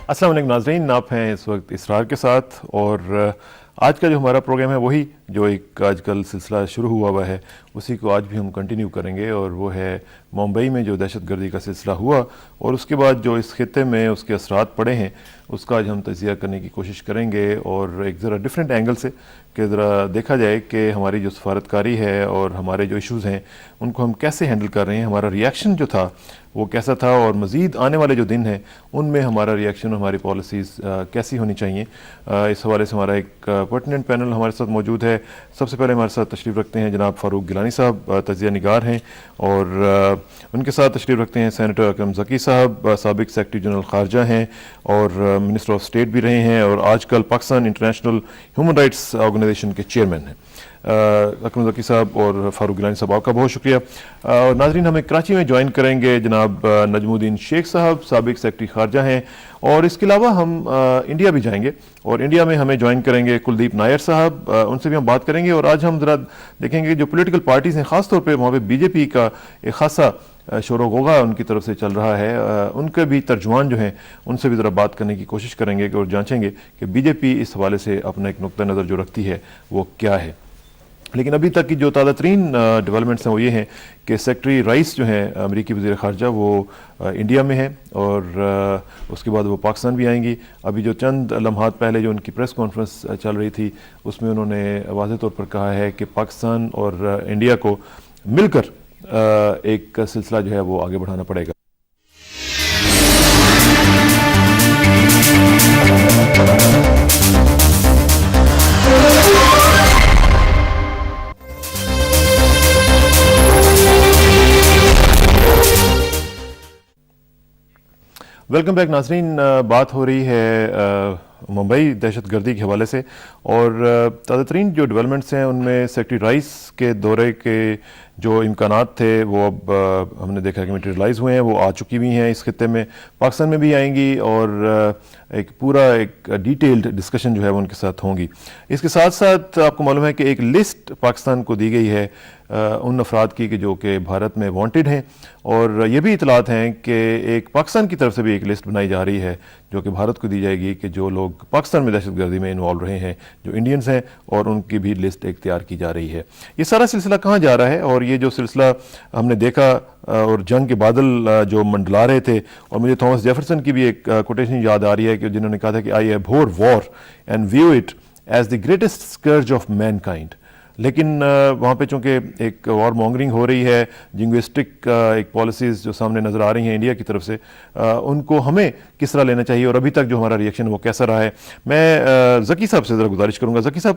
السلام علیکم ناظرین، آپ ہیں اس وقت اسرار کے ساتھ، اور آج کا جو ہمارا پروگرام ہے وہی جو ایک آج کل سلسلہ شروع ہوا ہے اسی کو آج بھی ہم کنٹینیو کریں گے، اور وہ ہے ممبئی میں جو دہشت گردی کا سلسلہ ہوا اور اس کے بعد جو اس خطے میں اس کے اثرات پڑے ہیں اس کا آج ہم تجزیہ کرنے کی کوشش کریں گے، اور ایک ذرا ڈیفرنٹ اینگل سے کہ ذرا دیکھا جائے کہ ہماری جو سفارتکاری ہے اور ہمارے جو ایشوز ہیں ان کو ہم کیسے ہینڈل کر رہے ہیں، ہمارا ریئیکشن جو تھا وہ کیسا تھا، اور مزید آنے والے جو دن ہیں ان میں ہمارا ریئیکشن اور ہماری پالیسیز کیسی ہونی چاہیے۔ اس حوالے سے ہمارا ایک پرٹیننٹ پینل ہمارے ساتھ موجود ہے۔ سب سے پہلے ہمارے ساتھ تشریف رکھتے ہیں جناب فاروق گیلانی صاحب، تجزیہ نگار ہیں، اور ان کے ساتھ تشریف رکھتے ہیں سینیٹر اکرم ذکی صاحب، سابق سیکرٹری جنرل خارجہ ہیں اور منسٹر آف اسٹیٹ بھی رہے ہیں، اور آج کل Pakistan International Human Rights Organisation کے چیئرمین ہیں۔ اکرم ذکی صاحب اور فاروق گیلانی صاحب آپ کا بہت شکریہ۔ اور ناظرین، ہمیں کراچی میں جوائن کریں گے جناب نجم الدین شیخ صاحب، سابق سیکرٹری خارجہ ہیں، اور اس کے علاوہ ہم انڈیا بھی جائیں گے، اور انڈیا میں ہمیں جوائن کریں گے کلدیپ نائر صاحب، ان سے بھی ہم بات کریں گے، اور آج ہم ذرا دیکھیں گے جو پولیٹیکل پارٹیز ہیں، خاص طور پہ وہاں پہ بی جے پی کا ایک خاصا شور و غوغا ان کی طرف سے چل رہا ہے، ان کے بھی ترجمان جو ہیں ان سے بھی ذرا بات کرنے کی کوشش کریں گے اور جانچیں گے کہ بی جے پی اس حوالے سے اپنا ایک نقطہ نظر جو رکھتی ہے وہ کیا ہے۔ لیکن ابھی تک کی جو تازہ ترین ڈیولپمنٹس ہیں وہ یہ ہیں کہ سیکرٹری رائس جو ہیں امریکی وزیر خارجہ وہ انڈیا میں ہیں، اور اس کے بعد وہ پاکستان بھی آئیں گی۔ ابھی جو چند لمحات پہلے جو ان کی پریس کانفرنس چل رہی تھی اس میں انہوں نے واضح طور پر کہا ہے کہ پاکستان اور انڈیا کو مل کر ایک سلسلہ جو ہے وہ آگے بڑھانا پڑے گا۔ ویلکم بیک ناظرین، بات ہو رہی ہے ممبئی دہشت گردی کے حوالے سے، اور تازہ ترین جو ڈیولپمنٹس ہیں ان میں سیکرٹری رائس کے دورے کے جو امکانات تھے وہ اب ہم نے دیکھا کہ میٹیریلائز ہوئے ہیں، وہ آ چکی بھی ہیں اس خطے میں، پاکستان میں بھی آئیں گی، اور ایک پورا ایک ڈیٹیلڈ ڈسکشن جو ہے وہ ان کے ساتھ ہوں گی۔ اس کے ساتھ ساتھ آپ کو معلوم ہے کہ ایک لسٹ پاکستان کو دی گئی ہے ان افراد کی کہ جو کہ بھارت میں وانٹڈ ہیں، اور یہ بھی اطلاعات ہیں کہ ایک پاکستان کی طرف سے بھی ایک لسٹ بنائی جا رہی ہے جو کہ بھارت کو دی جائے گی کہ جو لوگ پاکستان میں دہشت گردی میں انوالو رہے ہیں، جو انڈینز ہیں، اور ان کی بھی لسٹ ایک تیار کی جا رہی ہے۔ یہ سارا سلسلہ کہاں جا رہا ہے؟ اور یہ جو سلسلہ ہم نے دیکھا اور جنگ کے بادل جو منڈلا رہے تھے، اور مجھے تھامس جیفرسن کی بھی ایک کوٹیشن یاد آ رہی ہے کہ جنہوں نے کہا تھا کہ I abhor war and view it as the greatest scourge of mankind. لیکن وہاں پہ چونکہ ایک وار مونگرنگ ہو رہی ہے، جنگوسٹک ایک پالیسیز جو سامنے نظر آ رہی ہیں انڈیا کی طرف سے، ان کو ہمیں کس طرح لینا چاہیے، اور ابھی تک جو ہمارا ریئیکشن وہ کیسا رہا ہے۔ میں ذکی صاحب سے ذرا گزارش کروں گا۔ ذکی صاحب،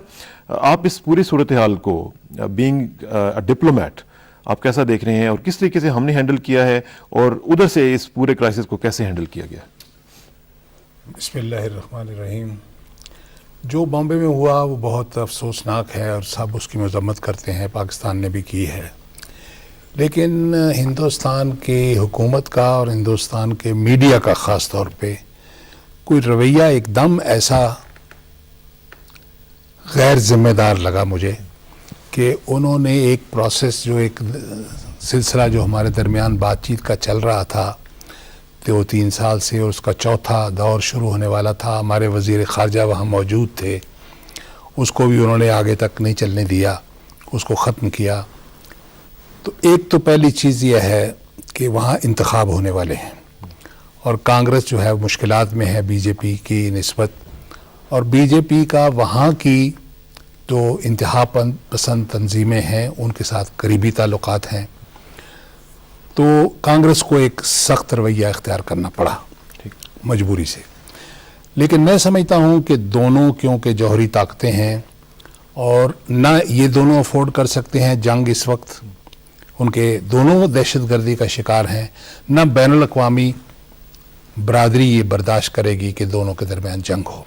آپ اس پوری صورتحال کو بینگ ڈپلومیٹ آپ کیسا دیکھ رہے ہیں، اور کس طریقے سے ہم نے ہینڈل کیا ہے، اور ادھر سے اس پورے کرائسس کو کیسے ہینڈل کیا گیا؟ بسم اللہ الرحمن الرحیم۔ جو بامبے میں ہوا وہ بہت افسوسناک ہے، اور سب اس کی مذمت کرتے ہیں، پاکستان نے بھی کی ہے، لیکن ہندوستان کی حکومت کا اور ہندوستان کے میڈیا کا خاص طور پہ کوئی رویہ ایک دم ایسا غیر ذمہ دار لگا مجھے کہ انہوں نے ایک پروسیس جو ایک سلسلہ جو ہمارے درمیان بات چیت کا چل رہا تھا 2-3 سال سے، اور اس کا چوتھا دور شروع ہونے والا تھا، ہمارے وزیر خارجہ وہاں موجود تھے، اس کو بھی انہوں نے آگے تک نہیں چلنے دیا، اس کو ختم کیا۔ تو ایک تو پہلی چیز یہ ہے کہ وہاں انتخاب ہونے والے ہیں، اور کانگریس جو ہے مشکلات میں ہے بی جے پی کی نسبت، اور بی جے پی کا وہاں کی جو انتہا پسند تنظیمیں ہیں ان کے ساتھ قریبی تعلقات ہیں، تو کانگریس کو ایک سخت رویہ اختیار کرنا پڑا مجبوری سے۔ لیکن میں سمجھتا ہوں کہ دونوں کیونکہ جوہری طاقتیں ہیں، اور نہ یہ دونوں افورڈ کر سکتے ہیں جنگ اس وقت، ان کے دونوں دہشت گردی کا شکار ہیں، نہ بین الاقوامی برادری یہ برداشت کرے گی کہ دونوں کے درمیان جنگ ہو۔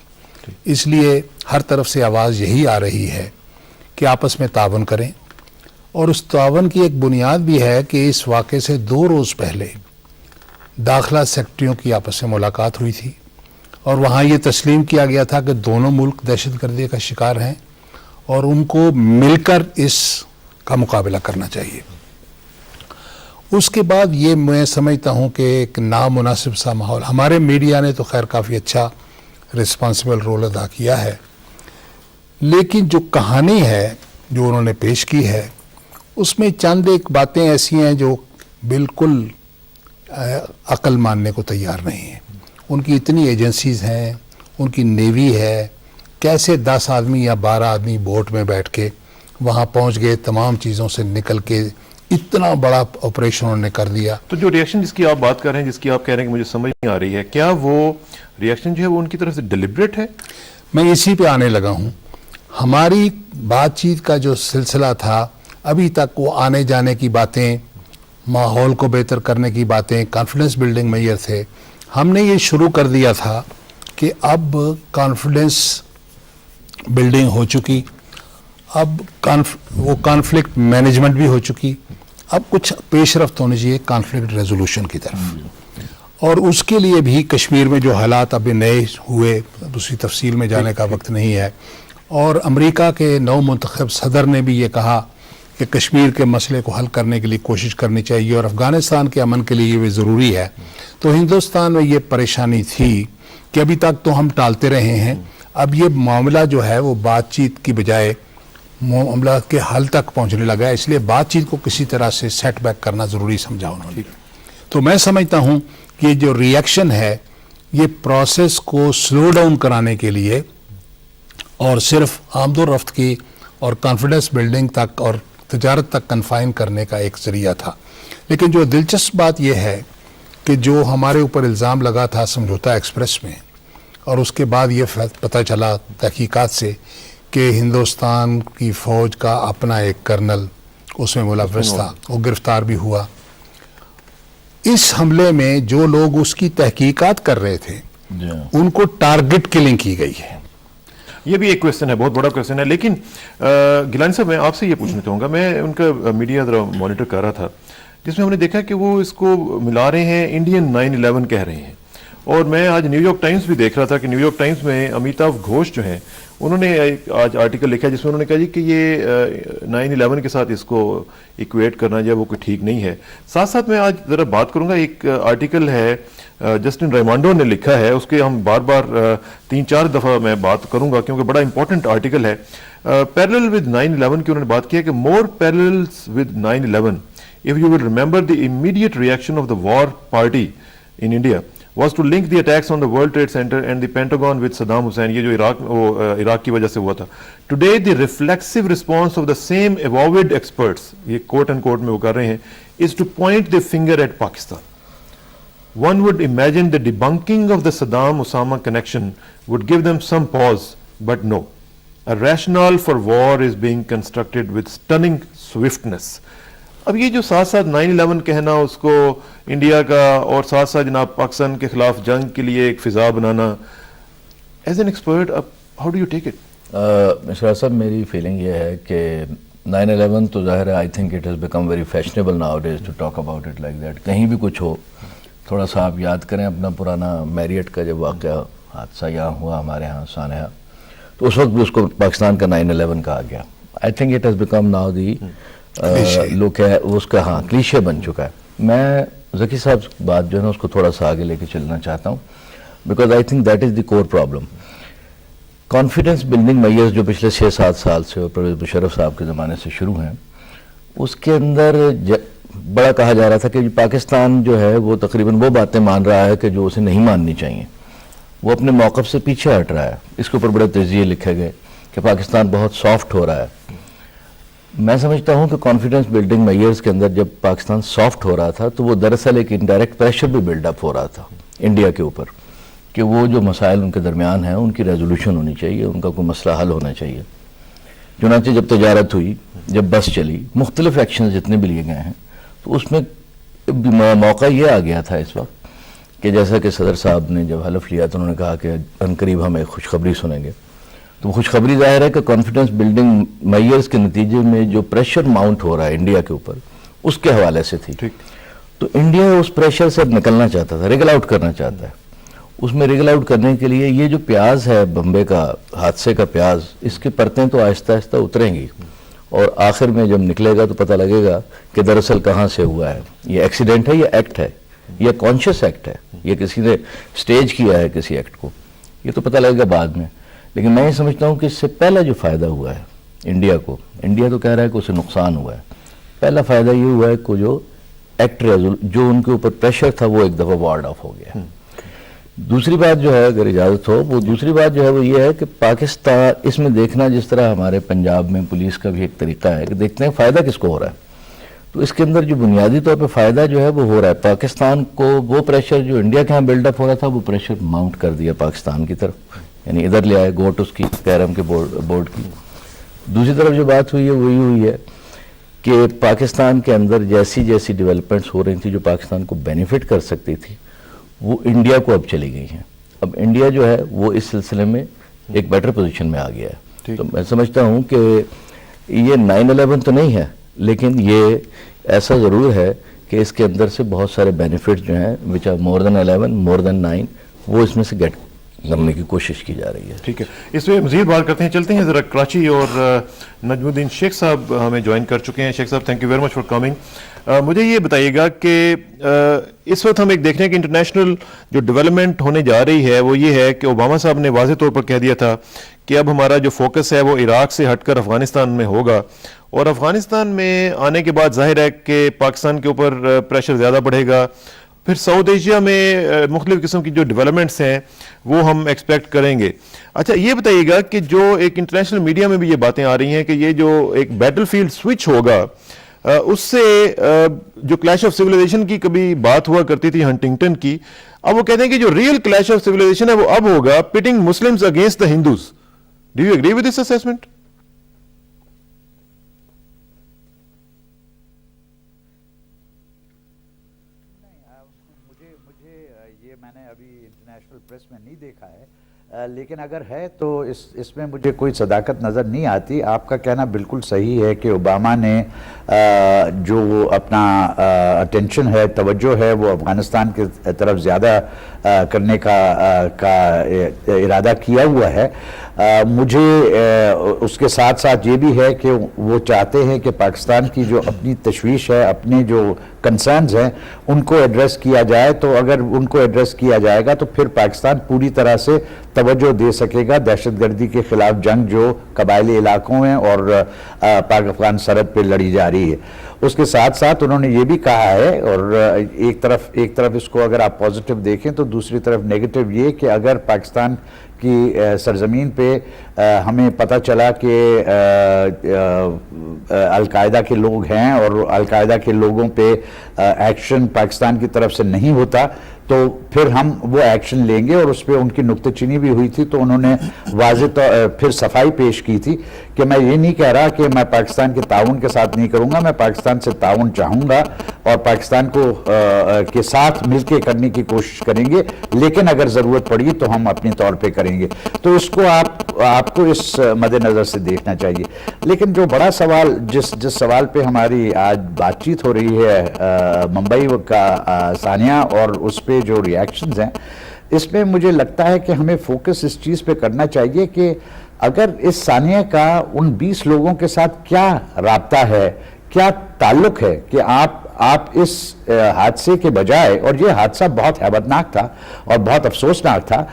اس لیے ہر طرف سے آواز یہی آ رہی ہے کہ آپس میں تعاون کریں، اور اس تعاون کی ایک بنیاد بھی ہے کہ اس واقعے سے 2 روز پہلے داخلہ سیکرٹریوں کی آپس میں ملاقات ہوئی تھی، اور وہاں یہ تسلیم کیا گیا تھا کہ دونوں ملک دہشت گردی کا شکار ہیں، اور ان کو مل کر اس کا مقابلہ کرنا چاہیے۔ اس کے بعد یہ میں سمجھتا ہوں کہ ایک نامناسب سا ماحول، ہمارے میڈیا نے تو خیر کافی اچھا رسپانسبل رول ادا کیا ہے، لیکن جو کہانی ہے جو انہوں نے پیش کی ہے اس میں چند ایک باتیں ایسی ہیں جو بالکل عقل ماننے کو تیار نہیں ہیں. ان کی اتنی ایجنسیز ہیں، ان کی نیوی ہے، کیسے 10 آدمی یا 12 آدمی بوٹ میں بیٹھ کے وہاں پہنچ گئے، تمام چیزوں سے نکل کے اتنا بڑا آپریشن انہوں نے کر دیا. تو جو ریئیکشن جس کی آپ بات کر رہے ہیں، جس کی آپ کہہ رہے ہیں کہ مجھے سمجھ نہیں آ رہی ہے، کیا وہ ریئیکشن جو ہے وہ ان کی طرف سے ڈیلیبریٹ ہے؟ میں اسی پہ آنے لگا ہوں. ہماری بات چیت کا جو سلسلہ تھا ابھی تک وہ آنے جانے کی باتیں، ماحول کو بہتر کرنے کی باتیں، کانفیڈنس بلڈنگ میئر تھے. ہم نے یہ شروع کر دیا تھا کہ اب کانفیڈنس بلڈنگ ہو چکی، اب وہ کانفلکٹ مینجمنٹ بھی ہو چکی، اب کچھ پیش رفت ہونی چاہیے کانفلکٹ ریزولوشن کی طرف. اور اس کے لیے بھی کشمیر میں جو حالات ابھی نئے ہوئے، اسی تفصیل میں جانے کا وقت نہیں ہے. اور امریکہ کے نو منتخب صدر نے بھی یہ کہا کہ کشمیر کے مسئلے کو حل کرنے کے لیے کوشش کرنی چاہیے اور افغانستان کے امن کے لیے یہ بھی ضروری ہے. تو ہندوستان میں یہ پریشانی تھی کہ ابھی تک تو ہم ٹالتے رہے ہیں. اب یہ معاملہ جو ہے وہ بات چیت کی بجائے معاملات کے حل تک پہنچنے لگا ہے، اس لیے بات چیت کو کسی طرح سے سیٹ بیک کرنا ضروری سمجھا انہوں نے. تو میں سمجھتا ہوں کہ یہ جو ریئیکشن ہے یہ پروسیس کو سلو ڈاؤن کرانے کے لیے اور صرف آمد و رفت کی اور کانفیڈنس بلڈنگ تک اور تجارت تک کنفائن کرنے کا ایک ذریعہ تھا. لیکن جو دلچسپ بات یہ ہے کہ جو ہمارے اوپر الزام لگا تھا سمجھوتا ایکسپریس میں، اور اس کے بعد یہ پتہ چلا تحقیقات سے کہ ہندوستان کی فوج کا اپنا ایک کرنل اس میں ملوث تھا، وہ گرفتار بھی ہوا. اس حملے میں جو لوگ اس کی تحقیقات کر رہے تھے ان کو ٹارگٹ کلنگ کی گئی ہے. یہ بھی ایک کویسچن ہے، بہت بڑا کویسچن ہے. لیکن گیلانی صاحب، میں آپ سے یہ پوچھنا چاہوں گا، میں ان کا میڈیا ذرا مانیٹر کر رہا تھا جس میں ہم نے دیکھا کہ وہ اس کو ملا رہے ہیں انڈین 9/11 کہہ رہے ہیں. اور میں آج نیو یارک ٹائمز بھی دیکھ رہا تھا کہ نیو یارک ٹائمز میں امیتاو گھوش جو ہیں انہوں نے آج آرٹیکل لکھا جس میں انہوں نے کہا جی کہ یہ 9/11 کے ساتھ اس کو ایکویٹ کرنا جو ہے وہ کوئی ٹھیک نہیں ہے. ساتھ ساتھ میں آج ذرا بات کروں گا، ایک آرٹیکل ہے جسٹن ریمانڈو نے لکھا ہے، اس کے ہم بار بار 3-4 دفعہ میں بات کروں گا کیونکہ بڑا امپورٹنٹ آرٹیکل ہے. پیرلل ود 9/11 کی انہوں نے بات کی ہے کہ مور پیرللز with 9/11 if you will remember the immediate reaction of the war party in India was to link the attacks on the World Trade Center and the Pentagon with Saddam Hussein. یہ جو عراق کی وجہ سے ہوا تھا. Today the reflexive response of the same avowed experts، یہ کوٹ and quote میں وہ کر رہے ہیں، is to point the finger at Pakistan. One would imagine the debunking of the Saddam-Osama connection would give them some pause, but no. A rationale for war is being constructed with stunning swiftness. اب یہ جو ساتھ ساتھ 9/11 کہنا اس کو India کا، اور ساتھ ساتھ جناب پاکستان کے خلاف جنگ کے لیے ایک فضا بنانا، as an expert how do you take it? Mishra صاحب، میری فیلنگ یہ ہے کہ 9/11 تو ظاہر ہے، I think it has become very fashionable nowadays to talk about it like that. کہیں بھی کچھ ہو، تھوڑا سا آپ یاد کریں اپنا پرانا میریٹ کا جب واقعہ حادثہ یہاں ہوا ہمارے ہاں سانحہ، تو اس وقت بھی اس کو پاکستان کا 9/11 کہا گیا. آئی think it has become now the لوگ ہے اس کا ہاں کلیشے بن چکا ہے. میں ذکی صاحب بات جو ہے نا اس کو تھوڑا سا آگے لے کے چلنا چاہتا ہوں، because I think that is the core problem. Confidence building measures جو پچھلے 6-7 سال سے اور پرویز مشرف صاحب کے زمانے سے شروع ہیں، اس کے اندر بڑا کہا جا رہا تھا کہ پاکستان جو ہے وہ تقریباً وہ باتیں مان رہا ہے کہ جو اسے نہیں ماننی چاہیے، وہ اپنے موقف سے پیچھے ہٹ رہا ہے. اس کے اوپر بڑے تجزیے لکھے گئے کہ پاکستان بہت سافٹ ہو رہا ہے. میں سمجھتا ہوں کہ کانفیڈنس بلڈنگ میئرز کے اندر جب پاکستان سافٹ ہو رہا تھا تو وہ دراصل ایک انڈائریکٹ پریشر بھی بلڈ اپ ہو رہا تھا انڈیا کے اوپر کہ وہ جو مسائل ان کے درمیان ہیں ان کی ریزولوشن ہونی چاہیے، ان کا کوئی مسئلہ حل ہونا چاہیے. چنانچہ جب تجارت ہوئی، جب بس چلی، مختلف ایکشنز جتنے بھی لیے گئے ہیں، تو اس میں موقع یہ آ گیا تھا اس وقت کہ جیسا کہ صدر صاحب نے جب حلف لیا تو انہوں نے کہا کہ عنقریب ہم ایک خوشخبری سنیں گے. تو خوشخبری ظاہر ہے کہ کانفیڈنس بلڈنگ میئرز کے نتیجے میں جو پریشر ماؤنٹ ہو رہا ہے انڈیا کے اوپر، اس کے حوالے سے تھی. تو انڈیا اس پریشر سے اب نکلنا چاہتا تھا، ریگل آؤٹ کرنا چاہتا ہے. اس میں ریگل آؤٹ کرنے کے لیے یہ جو پیاز ہے بمبے کا حادثے کا پیاز، اس کی پرتیں تو آہستہ آہستہ اتریں گی اور آخر میں جب نکلے گا تو پتہ لگے گا کہ دراصل کہاں سے ہوا ہے، یہ ایکسیڈنٹ ہے یا ایکٹ ہے، یہ کانشیس ایکٹ ہے، یہ کسی نے سٹیج کیا ہے کسی ایکٹ کو، یہ تو پتہ لگے گا بعد میں. لیکن میں یہ سمجھتا ہوں کہ اس سے پہلا جو فائدہ ہوا ہے انڈیا کو، انڈیا تو کہہ رہا ہے کہ اسے نقصان ہوا ہے، پہلا فائدہ یہ ہوا ہے کہ جو ایکٹ جو ان کے اوپر پریشر تھا وہ ایک دفعہ وارڈ آف ہو گیا. دوسری بات جو ہے اگر اجازت ہو، وہ دوسری بات جو ہے وہ یہ ہے کہ پاکستان اس میں دیکھنا جس طرح ہمارے پنجاب میں پولیس کا بھی ایک طریقہ ہے کہ دیکھتے ہیں فائدہ کس کو ہو رہا ہے. تو اس کے اندر جو بنیادی طور پہ فائدہ جو ہے وہ ہو رہا ہے پاکستان کو، وہ پریشر جو انڈیا کے ہاں بلڈ اپ ہو رہا تھا وہ پریشر ماؤنٹ کر دیا پاکستان کی طرف، یعنی ادھر لے آئے گوٹ اس کی کیرم کے بورڈ کی. دوسری طرف جو بات ہوئی ہے وہی ہوئی ہے کہ پاکستان کے اندر جیسی جیسی ڈیولپمنٹس ہو رہی تھیں جو پاکستان کو بینیفٹ کر سکتی تھی وہ انڈیا کو اب چلی گئی ہیں. اب انڈیا جو ہے وہ اس سلسلے میں ایک بیٹر پوزیشن میں آ گیا ہے. تو میں سمجھتا ہوں کہ یہ 9/11 تو نہیں ہے، لیکن یہ ایسا ضرور ہے کہ اس کے اندر سے بہت سارے بینیفٹس جو ہیں which are more than 11 more than 9 وہ اس میں سے گیٹ کرنے کی کوشش کی جا رہی ہے. ٹھیک ہے، اس میں مزید بات کرتے ہیں. چلتے ہیں ذرا کراچی، اور نجم الدین شیخ صاحب ہمیں جوائن کر چکے ہیں. شیخ صاحب thank you very much for coming. مجھے یہ بتائیے گا کہ اس وقت ہم ایک دیکھ رہے ہیں کہ انٹرنیشنل جو ڈیولپمنٹ ہونے جا رہی ہے وہ یہ ہے کہ اوباما صاحب نے واضح طور پر کہہ دیا تھا کہ اب ہمارا جو فوکس ہے وہ عراق سے ہٹ کر افغانستان میں ہوگا، اور افغانستان میں آنے کے بعد ظاہر ہے کہ پاکستان کے اوپر پریشر زیادہ بڑھے گا. پھر ساؤتھ ایشیا میں مختلف قسم کی جو ڈیولپمنٹس ہیں وہ ہم ایکسپیکٹ کریں گے. اچھا یہ بتائیے گا کہ جو ایک انٹرنیشنل میڈیا میں بھی یہ باتیں آ رہی ہیں کہ یہ جو ایک بیٹل فیلڈ سوئچ ہوگا اس سے جو کلیش آف سویلائزیشن کی کبھی بات ہوا کرتی تھی ہنٹنگٹن کی، اب وہ کہتے ہیں کہ جو ریئل کلیش آف سویلائزیشن ہے وہ اب ہوگا putting Muslims against the Hindus. Do you agree with this assessment? مجھے یہ میں نے ابھی انٹرنیشنل پریس میں نہیں دیکھا ہے، لیکن اگر ہے تو اس میں مجھے کوئی صداقت نظر نہیں آتی. آپ کا کہنا بالکل صحیح ہے کہ اوباما نے جو اپنا اٹینشن ہے، توجہ ہے، وہ افغانستان کی طرف زیادہ کرنے کا ارادہ کیا ہوا ہے. مجھے اس کے ساتھ ساتھ یہ بھی ہے کہ وہ چاہتے ہیں کہ پاکستان کی جو اپنی تشویش ہے، اپنے جو کنسرنز ہیں ان کو ایڈریس کیا جائے. تو اگر ان کو ایڈریس کیا جائے گا تو پھر پاکستان پوری طرح سے توجہ دے سکے گا دہشت گردی کے خلاف جنگ جو قبائلی علاقوں میں اور پاک افغان سرحد پہ لڑی جا رہی ہے. اس کے ساتھ ساتھ انہوں نے یہ بھی کہا ہے، اور ایک طرف اس کو اگر آپ پازیٹیو دیکھیں تو دوسری طرف نیگیٹو یہ کہ اگر پاکستان کی سرزمین پہ ہمیں پتہ چلا کہ القاعدہ کے لوگ ہیں اور القاعدہ کے لوگوں پہ ایکشن پاکستان کی طرف سے نہیں ہوتا تو پھر ہم وہ ایکشن لیں گے. اور اس پہ ان کی نکتہ چینی بھی ہوئی تھی تو انہوں نے واضح پھر صفائی پیش کی تھی کہ میں یہ نہیں کہہ رہا کہ میں پاکستان کے تعاون کے ساتھ نہیں کروں گا، میں پاکستان سے تعاون چاہوں گا اور پاکستان کو کے ساتھ مل کے کرنے کی کوشش کریں گے، لیکن اگر ضرورت پڑی تو ہم اپنے طور پہ کریں گے. تو اس کو آپ کو اس مد نظر سے دیکھنا چاہیے. لیکن جو بڑا سوال جس سوال پہ ہماری آج بات چیت ہو رہی ہے ممبئی کا ثانیہ اور اس پہ جو ریاکشنز ہیں، اس میں مجھے لگتا ہے کہ ہمیں فوکس اس چیز پہ کرنا چاہیے کہ اگر اس ثانیہ کا ان 20 لوگوں کے ساتھ کیا رابطہ ہے، کیا تعلق ہے کہ آپ اس حادثے کے بجائے، اور یہ حادثہ بہت ہیبتناک تھا اور بہت افسوسناک تھا،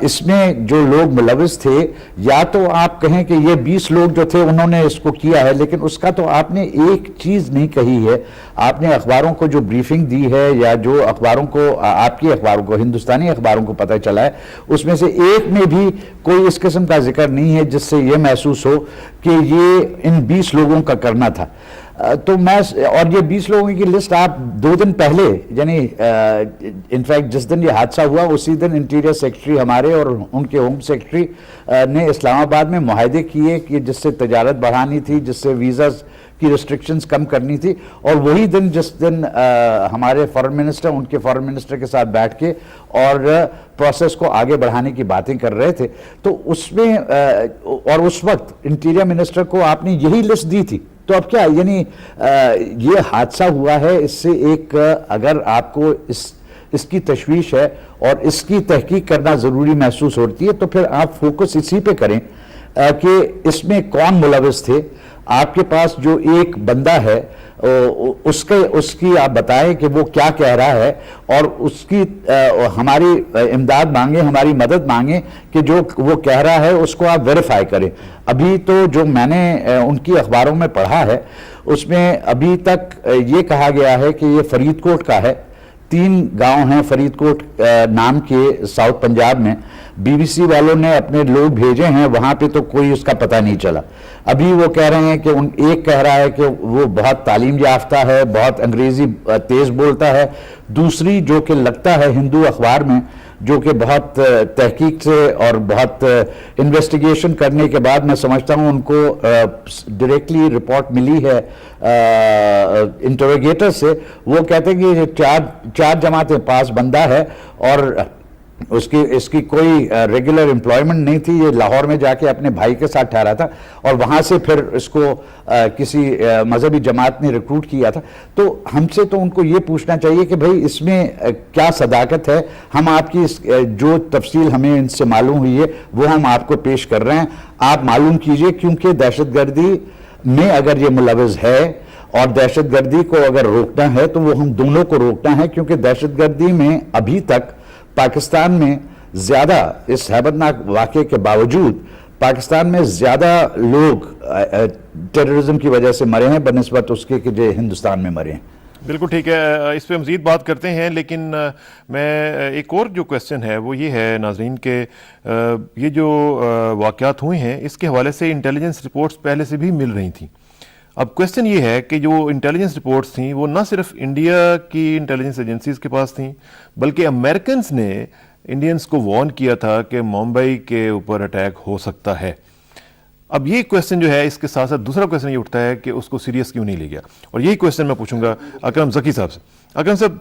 اس میں جو لوگ ملوث تھے، یا تو آپ کہیں کہ یہ 20 لوگ جو تھے انہوں نے اس کو کیا ہے، لیکن اس کا تو آپ نے ایک چیز نہیں کہی ہے. آپ نے اخباروں کو جو بریفنگ دی ہے یا جو اخباروں کو آپ کی اخباروں کو ہندوستانی اخباروں کو پتہ چلا ہے اس میں سے ایک میں بھی کوئی اس قسم کا ذکر نہیں ہے جس سے یہ محسوس ہو کہ یہ ان 20 لوگوں کا کرنا تھا. تو میں اور یہ 20 لوگوں کی لسٹ آپ 2 دن پہلے، یعنی انفیکٹ جس دن یہ حادثہ ہوا اسی دن انٹیریئر سیکرٹری ہمارے اور ان کے ہوم سیکرٹری نے اسلام آباد میں معاہدے کیے کہ جس سے تجارت بڑھانی تھی، جس سے ویزاز کی ریسٹرکشنز کم کرنی تھی، اور وہی دن جس دن ہمارے فارن منسٹر ان کے فارن منسٹر کے ساتھ بیٹھ کے اور پروسیس کو آگے بڑھانے کی باتیں کر رہے تھے. تو اس میں اور اس وقت انٹیریئر منسٹر کو آپ نے یہی لسٹ دی تھی. تو اب کیا، یعنی یہ حادثہ ہوا ہے، اس سے ایک اگر آپ کو اس کی تشویش ہے اور اس کی تحقیق کرنا ضروری محسوس ہوتی ہے تو پھر آپ فوکس اسی پہ کریں کہ اس میں کون ملوث تھے. آپ کے پاس جو ایک بندہ ہے اس کی آپ بتائیں کہ وہ کیا کہہ رہا ہے اور اس کی ہماری امداد مانگیں, ہماری مدد مانگیں کہ جو وہ کہہ رہا ہے اس کو آپ ویریفائی کریں. ابھی تو جو میں نے ان کی اخباروں میں پڑھا ہے اس میں ابھی تک یہ کہا گیا ہے کہ یہ فرید کوٹ کا ہے. 3 گاؤں ہیں فرید کوٹ نام کے ساؤتھ پنجاب میں. بی بی سی والوں نے اپنے لوگ بھیجے ہیں وہاں پہ تو کوئی اس کا پتہ نہیں چلا. ابھی وہ کہہ رہے ہیں کہ ایک کہہ رہا ہے کہ وہ بہت تعلیم یافتہ ہے, بہت انگریزی تیز بولتا ہے. دوسری جو کہ لگتا ہے ہندو اخبار میں, جو کہ بہت تحقیق سے اور بہت انویسٹیگیشن کرنے کے بعد میں سمجھتا ہوں ان کو ڈائریکٹلی رپورٹ ملی ہے انٹروگیٹر سے, وہ کہتے ہیں کہ یہ 4 جماعتیں پاس بندہ ہے اور اس کی کوئی ریگولر امپلائمنٹ نہیں تھی. یہ لاہور میں جا کے اپنے بھائی کے ساتھ ٹھہرا تھا اور وہاں سے پھر اس کو کسی مذہبی جماعت نے ریکروٹ کیا تھا. تو ہم سے تو ان کو یہ پوچھنا چاہیے کہ بھئی اس میں کیا صداقت ہے. ہم آپ کی جو تفصیل ہمیں ان سے معلوم ہوئی ہے وہ ہم آپ کو پیش کر رہے ہیں, آپ معلوم کیجئے, کیونکہ دہشت گردی میں اگر یہ ملوث ہے اور دہشت گردی کو اگر روکنا ہے تو وہ ہم دونوں کو روکنا ہے, کیونکہ دہشت گردی میں ابھی تک پاکستان میں زیادہ, اس ہیبتناک واقعے کے باوجود پاکستان میں زیادہ لوگ ٹیررزم کی وجہ سے مرے ہیں بنسبت اس کے کہ جو ہندوستان میں مرے ہیں. بالکل ٹھیک ہے, اس پہ مزید بات کرتے ہیں, لیکن میں ایک اور جو کویسچن ہے وہ یہ ہے ناظرین کہ یہ جو واقعات ہوئے ہیں اس کے حوالے سے انٹیلیجنس رپورٹس پہلے سے بھی مل رہی تھیں. اب کویسچن یہ ہے کہ جو انٹیلیجنس رپورٹس تھیں وہ نہ صرف انڈیا کی انٹیلیجنس ایجنسیز کے پاس تھیں بلکہ امریکنز نے انڈینز کو وارن کیا تھا کہ ممبئی کے اوپر اٹیک ہو سکتا ہے. اب یہ کویسچن جو ہے اس کے ساتھ ساتھ دوسرا کویسچن یہ اٹھتا ہے کہ اس کو سیریس کیوں نہیں لے گیا, اور یہی کویسچن میں پوچھوں گا اکرم ذکی صاحب سے. اکرم صاحب,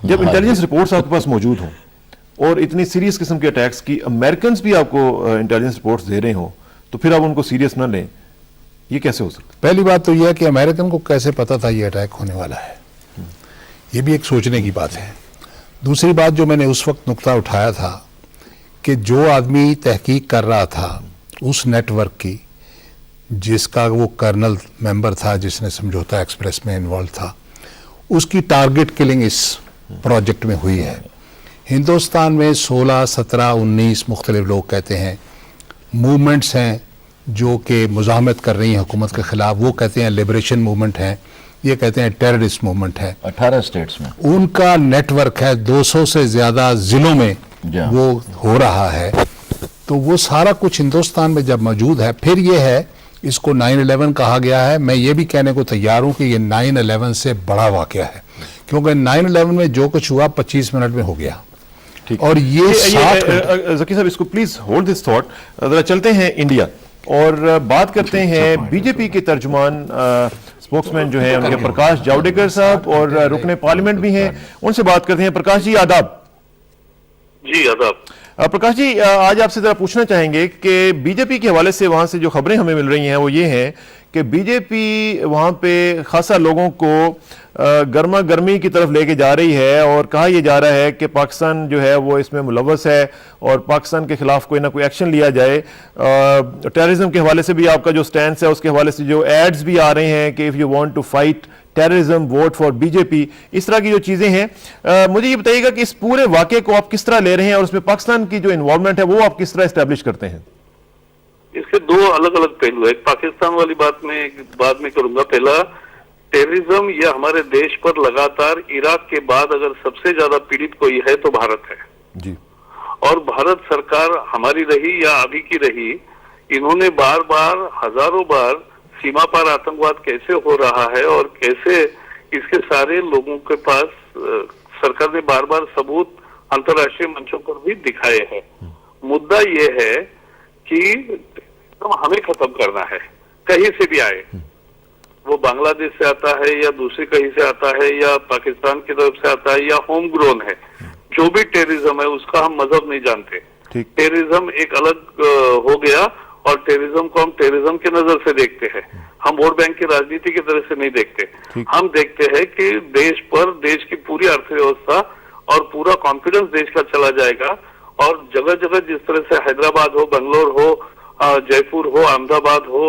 جب انٹیلیجنس رپورٹس آپ کے پاس موجود ہوں اور اتنی سیریس قسم کے اٹیکس کی امریکنز بھی آپ کو انٹیلیجنس رپورٹس دے رہے ہوں تو پھر آپ ان کو سیریس نہ لیں, یہ کیسے ہو سکتا؟ پہلی بات تو یہ ہے کہ امریکن کو کیسے پتا تھا یہ اٹیک ہونے والا ہے, یہ بھی ایک سوچنے کی بات ہے. دوسری بات جو میں نے اس وقت نقطہ اٹھایا تھا کہ جو آدمی تحقیق کر رہا تھا اس نیٹ ورک کی, جس کا وہ کرنل ممبر تھا جس نے سمجھوتا ایکسپریس میں انوالو تھا, اس کی ٹارگٹ کلنگ اس پروجیکٹ میں ہوئی ہے. ہندوستان میں 16, 17, 19 مختلف لوگ کہتے ہیں موومنٹس ہیں جو کہ مزاحمت کر رہی ہیں حکومت کے خلاف. وہ کہتے ہیں لبریشن موومنٹ ہیں, یہ کہتے ہیں ٹیررسٹ موومنٹ ہے. 18 اسٹیٹس میں ان کا نیٹ ورک ہے, 200 سے زیادہ ضلعوں میں وہ ہو رہا ہے. تو وہ سارا کچھ ہندوستان میں جب موجود ہے, پھر یہ ہے اس کو 9/11 کہا گیا ہے. میں یہ بھی کہنے کو تیار ہوں کہ یہ 9/11 سے بڑا واقعہ ہے, کیونکہ 9/11 میں جو کچھ ہوا 25 منٹ میں ہو گیا. اور یہ ذکی صاحب اس کو پلیز ہولڈ دس تھاٹ, ذرا چلتے ہیں انڈیا اور بات کرتے ہیں بی جے پی کے ترجمان اسپوکس مین جو ہیں ان کے پرکاش جاوڈیکر صاحب, اور رکن پارلیمنٹ بھی ہیں, ان سے بات کرتے ہیں. پرکاش جی آداب. جی آداب. پرکاش جی, آج آپ سے ذرا پوچھنا چاہیں گے کہ بی جے پی کے حوالے سے وہاں سے جو خبریں ہمیں مل رہی ہیں وہ یہ ہیں کہ بی جے پی وہاں پہ خاصا لوگوں کو گرما گرمی کی طرف لے کے جا رہی ہے, اور کہا یہ جا رہا ہے کہ پاکستان جو ہے وہ اس میں ملوث ہے اور پاکستان کے خلاف کوئی نہ کوئی ایکشن لیا جائے. ٹیررزم کے حوالے سے بھی آپ کا جو سٹینس ہے اس کے حوالے سے جو ایڈز بھی آ رہے ہیں کہ if you want to fight terrorism vote for B J P, اس طرح کی جو چیزیں ہیں. مجھے یہ بتائیے گا کہ اس پورے واقعے کو آپ کس طرح لے رہے ہیں اور اس میں پاکستان کی جو انوالومنٹ ہے وہ آپ کس طرح اسٹیبلش کرتے ہیں؟ اس کے 2 الگ الگ پہلو ہے. ایک پاکستان والی بات میں بعد میں کروں گا. پہلا, ٹیررزم یا ہمارے دیش پر لگاتار عراق کے بعد اگر سب سے زیادہ پیڑت کوئی ہے تو بھارت ہے جی, اور بھارت سرکار ہماری رہی یا ابھی کی رہی, انہوں نے بار بار ہزاروں بار سیما پار آتنکواد کیسے ہو رہا ہے اور کیسے اس کے سارے لوگوں کے پاس سرکار نے بار بار ثبوت انترراشٹریہ منچوں پر بھی دکھائے ہیں. مدعا یہ ہے کہ ہمیں ختم کرنا ہے, کہیں سے بھی آئے, وہ بنگلہ دیش سے آتا ہے یا دوسری کہیں سے آتا ہے یا پاکستان کی طرف سے آتا ہے یا ہوم گرون ہے. جو بھی ٹیررزم ہے اس کا ہم مذہب نہیں جانتے. ٹیررزم ایک الگ ہو گیا اور ٹیررزم کو ہم ٹیررزم کے نظر سے دیکھتے ہیں, ہم ووٹ بینک کی راجنیتی کی طرح سے نہیں دیکھتے. ہم دیکھتے ہیں کہ دیش پر دیش کی پوری ارتھ ویوستھا اور پورا کانفیڈنس دیش کا چلا جائے گا, اور جگہ جگہ جس طرح سے حیدرآباد ہو, بنگلور ہو, جے پور ہو, احمد آباد ہو,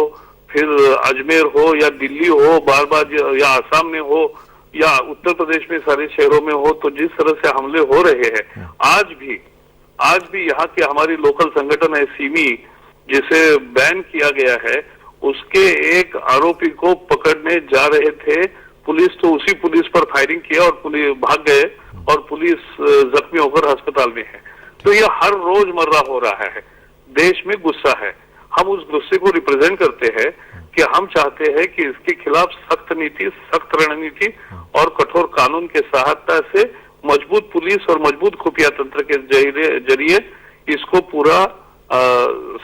پھر اجمیر ہو یا دلی ہو بار بار یا آسام میں ہو یا اتر پردیش میں سارے شہروں میں ہو، تو جس طرح سے حملے ہو رہے ہیں آج بھی یہاں کے ہماری لوکل سنگٹن ہے سیمی جسے بین کیا گیا ہے، اس کے ایک آروپی کو پکڑنے جا رہے تھے، پولیس تو اسی پولیس پر فائرنگ کیا اور پولیس بھاگ گئے اور پولیس زخمی ہو کر ہسپتال میں ہے۔ تو یہ ہر روز مرہ ہو رہا ہے، دیش میں غصہ ہے، ہم اس غصے کو ریپرزینٹ کرتے ہیں کہ ہم چاہتے ہیں کہ اس کے خلاف سخت نیتی، سخت رننیتی اور کٹھور قانون کے سہارتا سے مضبوط پولیس اور مضبوط خفیہ تنتر کے ذریعے اس کو پورا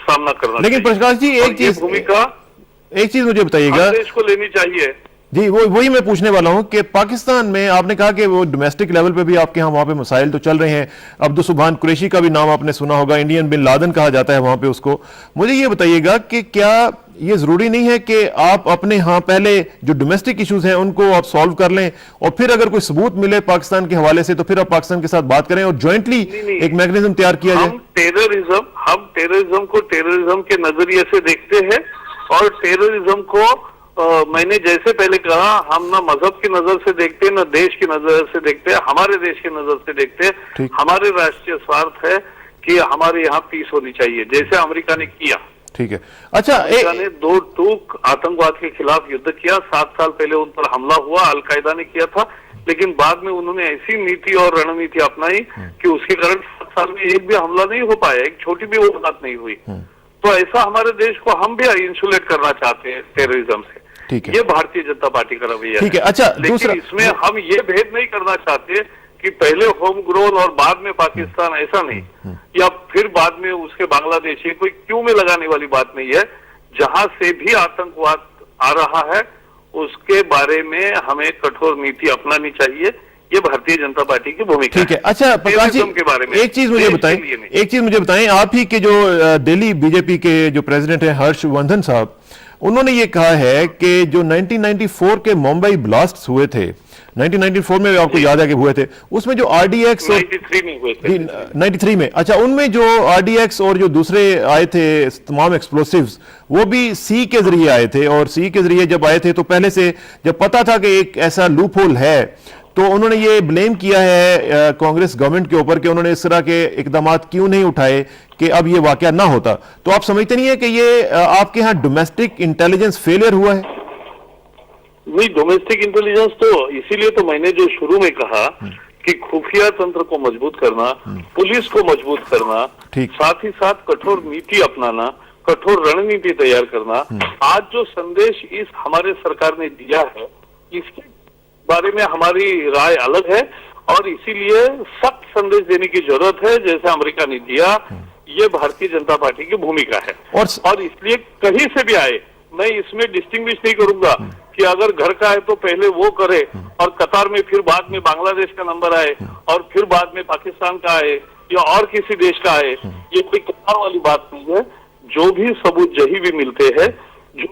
سامنا کرنا لیکن پرکاش جی ایک چیز مجھے بتائیے گا، دیش کو لینی چاہیے جی وہی میں پوچھنے والا ہوں کہ پاکستان میں آپ نے کہا کہ وہ ڈومیسٹک لیول پہ بھی آپ کے ہاں وہاں پہ مسائل تو چل رہے ہیں، عبدالسبحان قریشی کا بھی نام آپ نے سنا ہوگا، انڈین بن لادن کہا جاتا ہے وہاں پہ اس کو۔ مجھے یہ بتائیے گا کہ کیا یہ ضروری نہیں ہے کہ آپ اپنے ہاں پہلے جو ڈومیسٹک ایشوز ہیں ان کو آپ سالو کر لیں اور پھر اگر کوئی ثبوت ملے پاکستان کے حوالے سے تو پھر آپ پاکستان کے ساتھ بات کریں اور جوائنٹلی ایک میکنزم تیار کیا جائے؟ ہم ٹیررزم کو ٹیررزم کے نظریے سے دیکھتے ہیں اور ٹیررزم کو میں نے جیسے پہلے کہا ہم نہ مذہب کی نظر سے دیکھتے ہیں نہ دیش کی نظر سے دیکھتے ہیں، ہمارے دیش کی نظر سے دیکھتے ہیں، ہمارے راشٹریہ سوارتھ ہے کہ ہمارے یہاں پیس ہونی چاہیے جیسے امریکہ نے کیا۔ ٹھیک ہے، اچھا امریکہ نے 2 ٹوک آتنکواد کے خلاف یدھ کیا، 7 سال پہلے ان پر حملہ ہوا، القاعدہ نے کیا تھا، لیکن بعد میں انہوں نے ایسی نیتی اور رننیتی اپنائی کہ اس کے کارن 7 سال میں ایک بھی حملہ نہیں ہو پایا، ایک چھوٹی بھی وہ بات نہیں ہوئی۔ تو ایسا ہمارے دیش کو ہم بھی انسولیٹ کرنا چاہتے ہیں ٹیررزم سے، یہ بھارتیہ جنتا پارٹی کا رویہ ہے۔ اچھا لیکن اس میں ہم یہ بھید نہیں کرنا چاہتے کہ پہلے ہوم گرون اور بعد میں پاکستان، ایسا نہیں، یا پھر بعد میں اس کے بنگلہ دیش، یہ کوئی کیوں میں لگانے والی بات نہیں ہے۔ جہاں سے بھی آتنکواد آ رہا ہے اس کے بارے میں ہمیں کٹھور نیتی اپنانی چاہیے، یہ بھارتیہ جنتا پارٹی کی بھومکا ہے۔ ٹھیک ہے، اچھا پرکاش جی ایک چیز مجھے بتائیں، آپ ہی کے جو دہلی بی جے پی کے جو پریزیڈنٹ ہیں ہرش وردھن صاحب، انہوں نے یہ کہا ہے کہ جو 1994 کے ممبئی بلاسٹس ہوئے تھے، 1994 میں آپ کو یاد ہے کہ ہوئے تھے، اس میں جو آر ڈی ایکس 93 میں، اچھا ان میں جو آر ڈی ایکس اور جو دوسرے آئے تھے تمام ایکسپلوسیوز وہ بھی سی کے ذریعے آئے تھے، اور سی کے ذریعے جب آئے تھے تو پہلے سے جب پتا تھا کہ ایک ایسا لوپ ہول ہے تو انہوں نے یہ بلیم کیا ہے کانگریس گورنمنٹ کے اوپر کہ انہوں نے اس طرح کے اقدامات کیوں نہیں اٹھائے کہ اب یہ واقعہ نہ ہوتا۔ تو آپ سمجھتے نہیں ہے کہ یہ آپ کے ہاں ڈومیسٹک انٹیلیجنس فیلئر ہوا ہے؟ نہیں، ڈومیسٹک انٹیلیجنس تو اسی لیے تو میں نے جو شروع میں کہا کہ خفیہ تنتر کو مضبوط کرنا، پولیس کو مضبوط کرنا، ساتھ ہی ساتھ کٹھور نیتی اپنانا، کٹھور رننیتی تیار کرنا۔ آج جو سندیش اس ہمارے سرکار نے دیا ہے اس کے بارے میں ہماری رائے الگ ہے اور اسی لیے سخت سندیش دینے کی ضرورت ہے جیسے امریکہ نے دیا۔ یہ بھارتیہ جنتا پارٹی کی بھومکا ہے اور اس لیے کہیں سے بھی آئے میں اس میں ڈسٹنگوش نہیں کروں گا کہ اگر گھر کا ہے تو پہلے وہ کرے اور قطار میں پھر بعد میں بنگلہ دیش کا نمبر آئے اور پھر بعد میں پاکستان کا آئے یا اور کسی دیش کا آئے، یہ کوئی قطار والی بات نہیں ہے۔ جو بھی ثبوت جہی بھی ملتے ہیں جو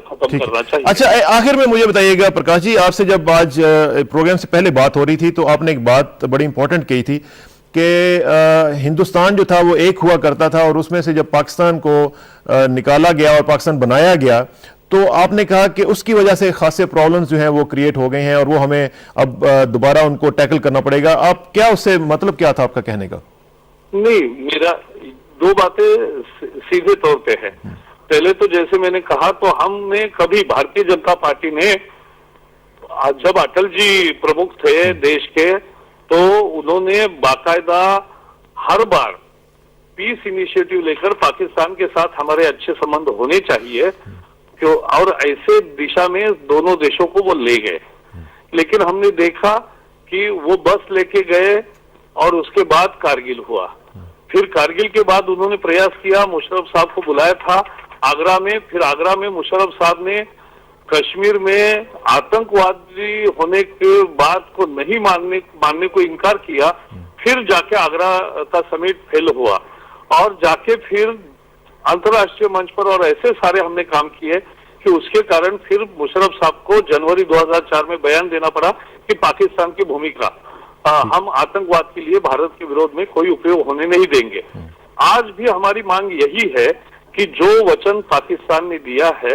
ختم کرنا چاہیے۔ اچھا آخر میں مجھے بتائیے گا پرکاش جی، آپ سے جب آج پروگرام سے پہلے بات ہو رہی تھی تو آپ نے ایک بات بڑی امپورٹنٹ کہی تھی کہ ہندوستان جو تھا وہ ایک ہوا کرتا تھا اور اس میں سے جب پاکستان کو نکالا گیا اور پاکستان بنایا گیا تو آپ نے کہا کہ اس کی وجہ سے خاصے پرابلمز جو ہیں وہ کریٹ ہو گئے ہیں اور وہ ہمیں اب دوبارہ ان کو ٹیکل کرنا پڑے گا۔ آپ کیا اس سے مطلب کیا تھا آپ کا کہنے کا؟ نہیں، میرا 2 باتیں سیدھے طور پہ ہے۔ پہلے تو جیسے میں نے کہا تو ہم نے کبھی بھارتیہ جنتا پارٹی نے جب اٹل جی پرمکھ تھے دیش کے تو انہوں نے باقاعدہ ہر بار پیس انیشیٹو لے کر پاکستان کے ساتھ ہمارے اچھے سمبند ہونے چاہیے اور ایسے دشا میں دونوں دیشوں کو وہ لے گئے، لیکن ہم نے دیکھا کہ وہ بس لے کے گئے اور اس کے بعد کارگل ہوا، پھر کارگل کے بعد انہوں نے پریاس کیا، مشرف صاحب کو بلایا تھا آگرہ میں، پھر آگرہ میں مشرف صاحب نے کشمیر میں آتنکوادی ہونے کے بات کو نہیں ماننے کو انکار کیا، پھر جا کے آگرہ کا سمٹ فیل ہوا اور جا کے پھر انترراشٹریہ منچ پر اور ایسے سارے ہم نے کام کیے کہ اس کے کارن پھر مشرف صاحب کو جنوری 2004 میں بیان دینا پڑا کہ پاکستان کی بھومکا ہم آتنکواد کے لیے بھارت کے وروਧ میں کوئی اپیوگ ہونے نہیں دیں گے۔ آج بھی ہماری مانگ یہی ہے کہ جو وچن پاکستان نے دیا ہے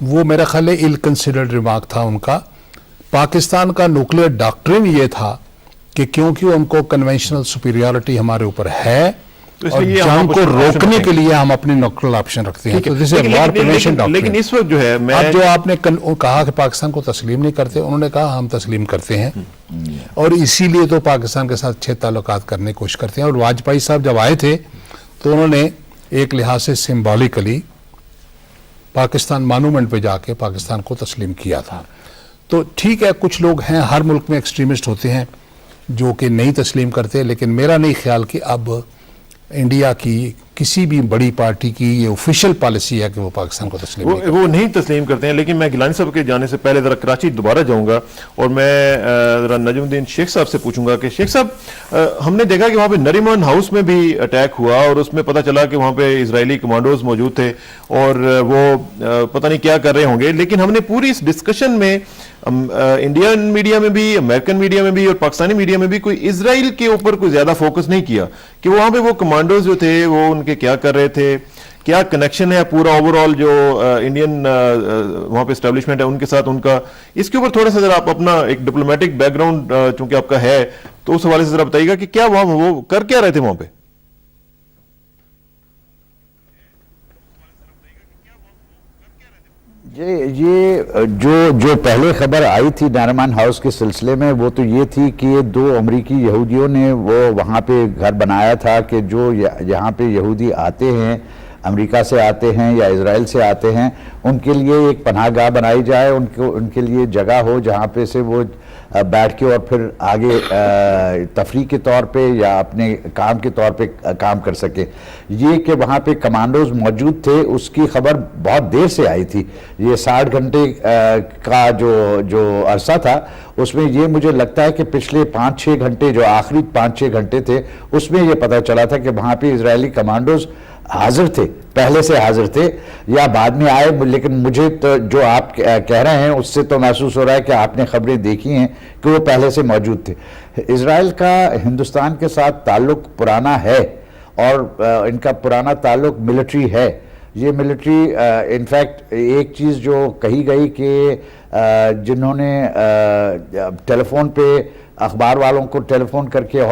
وہ میرا خیال ہے ill considered remark تھا ان کا. پاکستان کا نیوکلیئر ڈاکٹرین یہ تھا کہ کیونکہ ان کو کنونشنل سپیریورٹی ہمارے اوپر ہے تو اس اور لیے ہم جنگ کو کچھ option روکنے رکھیں کے لیے ہم اپنے نیوکلیئر آپشن رکھتے ہیں. تو this is a war لیکن prevention doctrine. لیکن اس وقت جو ہے میں اب جو آپ نے کہا کہ پاکستان کو تسلیم نہیں کرتے, انہوں نے کہا ہم تسلیم کرتے ہیں, اور اسی لیے تو پاکستان کے ساتھ اچھے تعلقات کرنے کی کوشش کرتے ہیں. اور واجپئی صاحب جب آئے تھے تو انہوں نے ایک لحاظ سے سمبولیکلی پاکستان مانومنٹ پہ جا کے پاکستان کو تسلیم کیا تھا. تو ٹھیک ہے, کچھ لوگ ہیں ہر ملک میں ایکسٹریمسٹ ہوتے ہیں جو کہ نہیں تسلیم کرتے, لیکن میرا نہیں خیال کہ اب انڈیا کی کسی بھی بڑی پارٹی کی یہ آفیشیل پالیسی ہے کہ وہ پاکستان کو تسلیم نہیں کرتے. وہ نہیں تسلیم کرتے ہیں. لیکن میں گیلانی صاحب کے جانے سے پہلے ذرا کراچی دوبارہ جاؤں گا اور میں ذرا نجم الدین شیخ صاحب سے پوچھوں گا کہ شیخ صاحب ہم نے دیکھا کہ وہاں پہ نریمان ہاؤس میں بھی اٹیک ہوا اور اس میں پتہ چلا کہ وہاں پہ اسرائیلی کمانڈوز موجود تھے اور وہ پتہ نہیں کیا کر رہے ہوں گے. لیکن ہم نے پوری اس ڈسکشن میں انڈین میڈیا میں بھی, امریکن میڈیا میں بھی اور پاکستانی میڈیا میں بھی کوئی اسرائیل کے اوپر کوئی زیادہ فوکس نہیں کیا کہ وہاں پہ وہ کمانڈوز جو تھے وہ ان کے کیا کر رہے تھے, کیا کنیکشن ہے پورا اوور آل جو انڈین وہاں پہ اسٹیبلشمنٹ ہے ان کے ساتھ ان کا. اس کے اوپر تھوڑا سا ذرا آپ اپنا ایک ڈپلومیٹک بیک گراؤنڈ چونکہ آپ کا ہے تو اس حوالے سے ذرا بتائیے گا کہ کیا وہاں وہ کر کیا رہے تھے وہاں پہ. یہ جو پہلے خبر آئی تھی نریمان ہاؤس کے سلسلے میں وہ تو یہ تھی کہ 2 امریکی یہودیوں نے وہ وہاں پہ گھر بنایا تھا کہ جو یہاں پہ یہودی آتے ہیں, امریکہ سے آتے ہیں یا اسرائیل سے آتے ہیں, ان کے لیے ایک پناہ گاہ بنائی جائے, ان کے لیے جگہ ہو جہاں پہ سے وہ بیٹھ کے اور پھر آگے تفریح کے طور پہ یا اپنے کام کے طور پہ کام کر سکے. یہ کہ وہاں پہ کمانڈوز موجود تھے اس کی خبر بہت دیر سے آئی تھی. یہ 60 گھنٹے کا جو عرصہ تھا اس میں یہ مجھے لگتا ہے کہ پچھلے 5-6 گھنٹے جو آخری 5-6 گھنٹے تھے اس میں یہ پتہ چلا تھا کہ وہاں پہ اسرائیلی کمانڈوز حاضر تھے, پہلے سے حاضر تھے یا بعد میں آئے. لیکن مجھے تو جو آپ کہہ رہے ہیں اس سے تو محسوس ہو رہا ہے کہ آپ نے خبریں دیکھی ہیں کہ وہ پہلے سے موجود تھے. اسرائیل کا ہندوستان کے ساتھ تعلق پرانا ہے اور ان کا پرانا تعلق ملٹری ہے. یہ ملٹری انفیکٹ ایک چیز جو کہی گئی کہ جنہوں نے ٹیلی فون پہ اخبار والوں کو ٹیلی فون کر کے